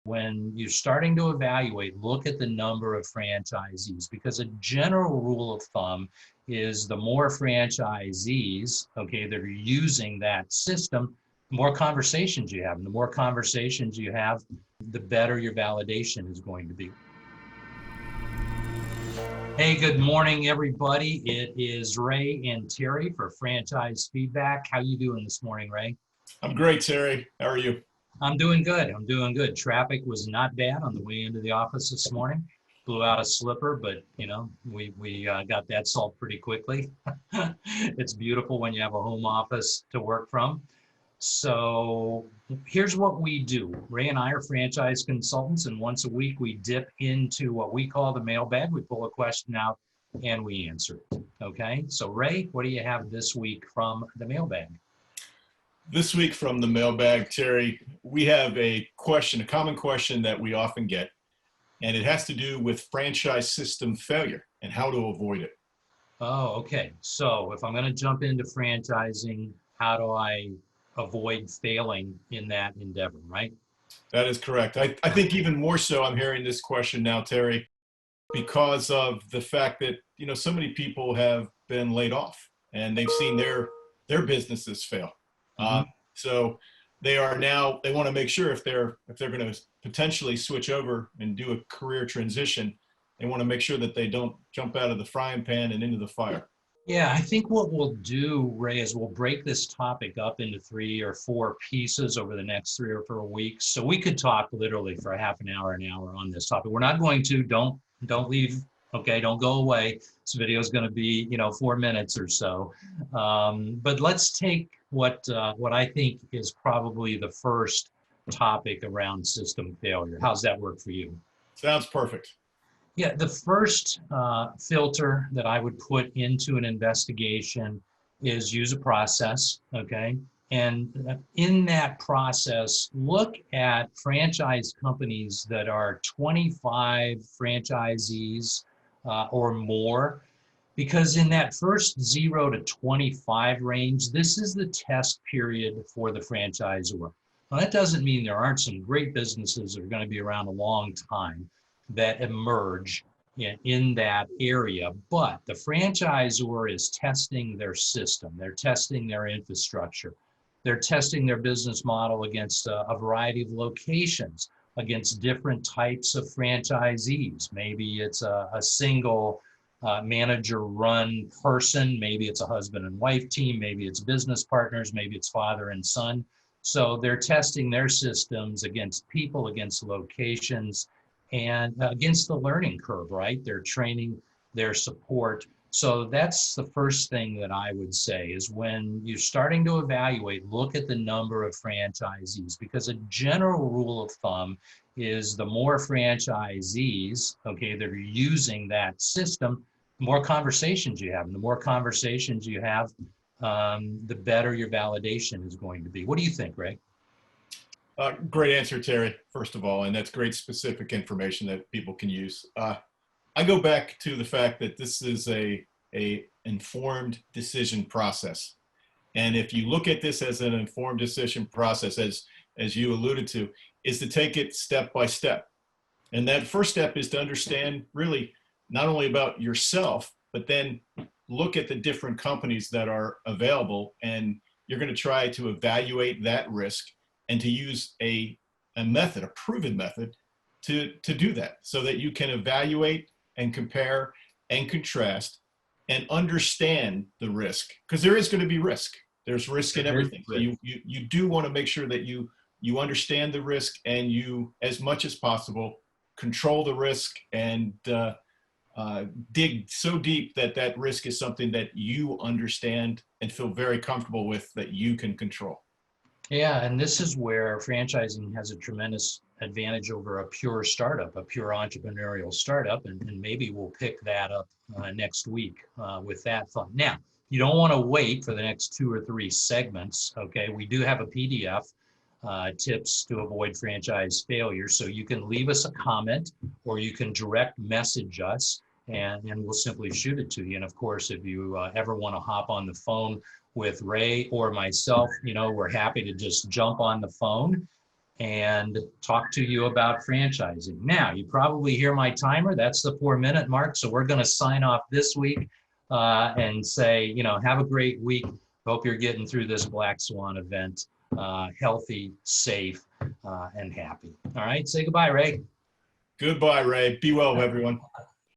When you're starting to evaluate, look at the number of franchisees, because a general rule of thumb is the more franchisees, okay, that are using that system, the more conversations you have. And the more conversations you have, the better your validation is going to be. Hey, good morning, everybody. It is Ray and Terry for Franchise Feedback. How you doing this morning, Ray? I'm great, Terry. How are you? I'm doing good. I'm doing good. Traffic was not bad on the way into the office this morning. Blew out a slipper, but we got that solved pretty quickly. It's beautiful when you have a home office to work from. So here's what we do. Ray and I are franchise consultants, and once a week we dip into what we call the mailbag. We pull a question out and we answer it. Okay. So Ray, what do you have this week from the mailbag? This week from the mailbag, Terry, we have a common question that we often get, and it has to do with franchise system failure and how to avoid it. Oh, okay. So if I'm going to jump into franchising, how do I avoid failing in that endeavor, right? That is correct. I think even more so, I'm hearing this question now, Terry, because of the fact that, so many people have been laid off and they've seen their businesses fail. Mm-hmm. So they want to make sure if they're going to potentially switch over and do a career transition, they want to make sure that they don't jump out of the frying pan and into the fire. Yeah, I think what we'll do, Ray, is we'll break this topic up into 3 or 4 pieces over the next 3 or 4 weeks. So we could talk literally for half an hour on this topic. We're not going to, don't leave. Okay, don't go away. This video is going to be, 4 minutes or so. But let's take what I think is probably the first topic around system failure. How's that work for you? Sounds perfect. Yeah, the first filter that I would put into an investigation is use a process, okay? And in that process, look at franchise companies that are 25 franchisees or more, because in that first 0 to 25 range, this is the test period for the franchisor. Now, that doesn't mean there aren't some great businesses that are going to be around a long time that emerge in that area, but the franchisor is testing their system, they're testing their infrastructure, they're testing their business model against a variety of locations, against different types of franchisees. Maybe it's a single manager run person, maybe it's a husband and wife team, maybe it's business partners, maybe it's father and son. So they're testing their systems against people, against locations, and against the learning curve, right? Their training, their support. So that's the first thing that I would say is when you're starting to evaluate, look at the number of franchisees, because a general rule of thumb is the more franchisees, okay, that are using that system, the more conversations you have. And the more conversations you have, the better your validation is going to be. What do you think, Ray? Great answer, Terry, first of all, and that's great specific information that people can use. I go back to the fact that this is a informed decision process. And if you look at this as an informed decision process, as you alluded to, is to take it step by step. And that first step is to understand really not only about yourself, but then look at the different companies that are available, and you're going to try to evaluate that risk and to use a method, a proven method, to do that so that you can evaluate and compare and contrast and understand the risk, because there is going to be risk. There's risk in everything. So you do want to make sure that you understand the risk and you, as much as possible, control the risk and dig so deep that that risk is something that you understand and feel very comfortable with, that you can control. Yeah, and this is where franchising has a tremendous advantage over a pure startup, a pure entrepreneurial startup, and maybe we'll pick that up next week with that thought. Now, you don't want to wait for the next 2 or 3 segments, okay? We do have a PDF, tips to avoid franchise failure, so you can leave us a comment or you can direct message us, and we'll simply shoot it to you. And of course, if you ever want to hop on the phone with Ray or myself, we're happy to just jump on the phone and talk to you about franchising. Now, you probably hear my timer. That's the 4-minute mark. So we're going to sign off this week and say, you know, have a great week. Hope you're getting through this Black Swan event healthy, safe, and happy. All right. Say goodbye, Ray. Goodbye, Ray. Be well, everyone.